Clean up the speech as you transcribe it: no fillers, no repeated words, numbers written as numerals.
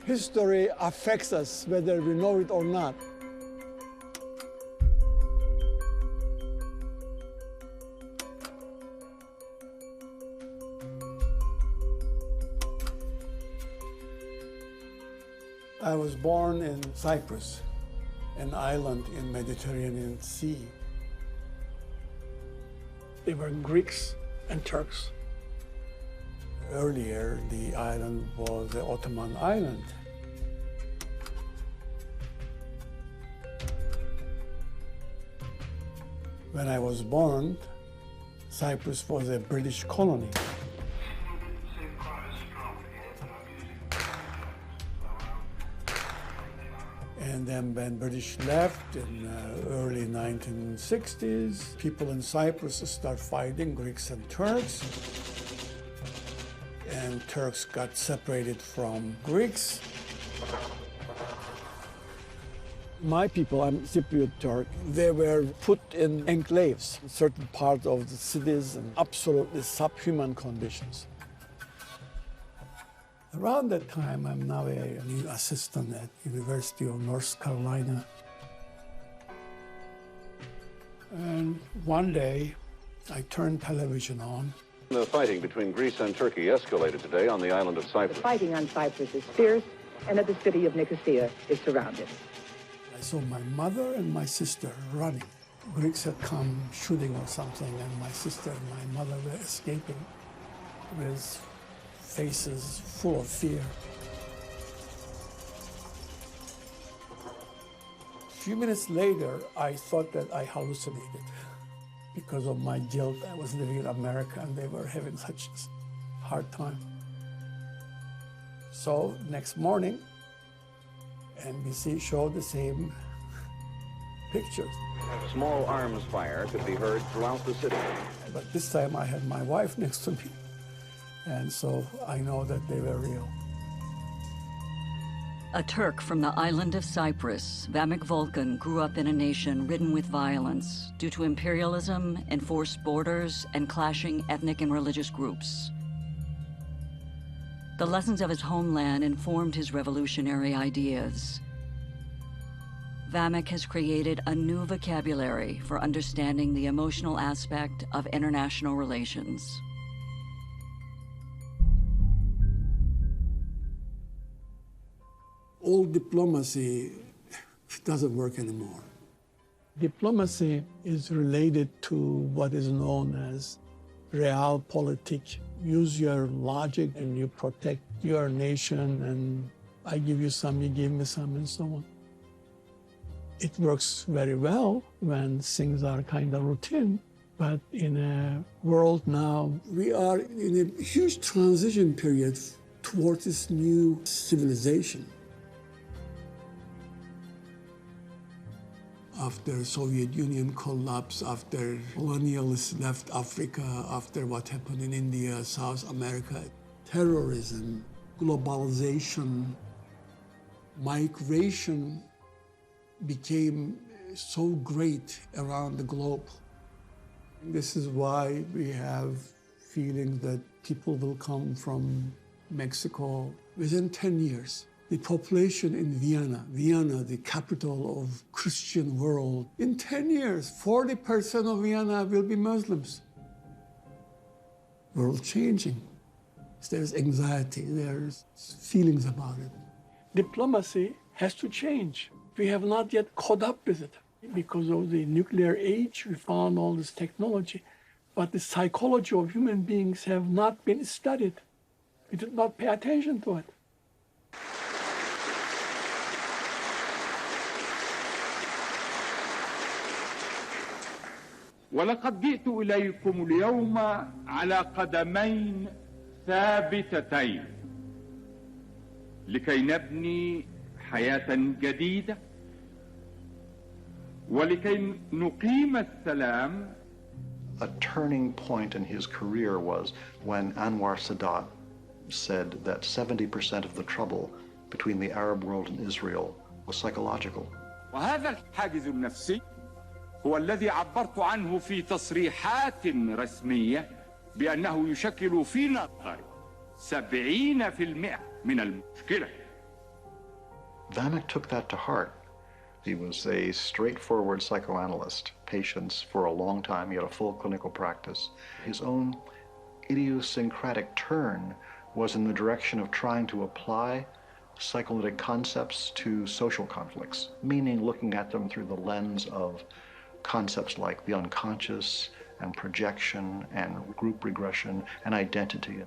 History affects us whether we know it or not. I was born in Cyprus, an island in Mediterranean Sea. They were Greeks and Turks. Earlier, the island was the Ottoman island. When I was born, Cyprus was a British colony. And then when British left in early 1960s, people in Cyprus start fighting, Greeks and Turks. And Turks got separated from Greeks. My people, I'm Cypriot Turk, they were put in enclaves in certain parts of the cities in absolutely subhuman conditions. Around that time, I'm now a new assistant at University of North Carolina. And one day, I turned television on. The fighting between Greece and Turkey escalated today on the island of Cyprus. The fighting on Cyprus is fierce, and that the city of Nicosia is surrounded. I saw my mother and my sister running. Greeks had come shooting or something, and my sister and my mother were escaping with faces full of fear. A few minutes later, I thought that I hallucinated. Because of my guilt, I was living in America and they were having such a hard time. So next morning, NBC showed the same pictures. Small arms fire could be heard throughout the city. But this time I had my wife next to me. And so I know that they were real. A Turk from the island of Cyprus, Vamek Volkan grew up in a nation ridden with violence due to imperialism, enforced borders, and clashing ethnic and religious groups. The lessons of his homeland informed his revolutionary ideas. Vamek has created a new vocabulary for understanding the emotional aspect of international relations. All diplomacy doesn't work anymore. Diplomacy is related to what is known as realpolitik. Use your logic and you protect your nation, and I give you some, you give me some, and so on. It works very well when things are kind of routine, but in a world now, we are in a huge transition period towards this new civilization. After Soviet Union collapse, after colonialists left Africa, after what happened in India, South America, terrorism, globalization, migration became so great around the globe. This is why we have feelings that people will come from Mexico within 10 years. The population in Vienna, the capital of Christian world, in 10 years, 40% of Vienna will be Muslims. World changing. There's anxiety, there's feelings about it. Diplomacy has to change. We have not yet caught up with it. Because of the nuclear age, we found all this technology, but the psychology of human beings have not been studied. We did not pay attention to it. ولقد جئت إليكم اليوم على قدمين ثابتتين لكي نبني حياة جديدة ولكي نقيم السلام. A turning point in his career was when Anwar Sadat said that 70% of the trouble between the Arab world and Israel was psychological. وهذا الحاجز النفسي هو الذي عبرت عنه في تصريحات رسمية بأنه يشكل في نظري 70% من المشكلة. Vamek took that to heart. He was a straightforward psychoanalyst, patients for a long time. He had a full clinical practice. His own idiosyncratic turn was in the direction of trying to apply psychoanalytic concepts to social conflicts, meaning looking at them through the lens of concepts like the unconscious and projection and group regression and identity.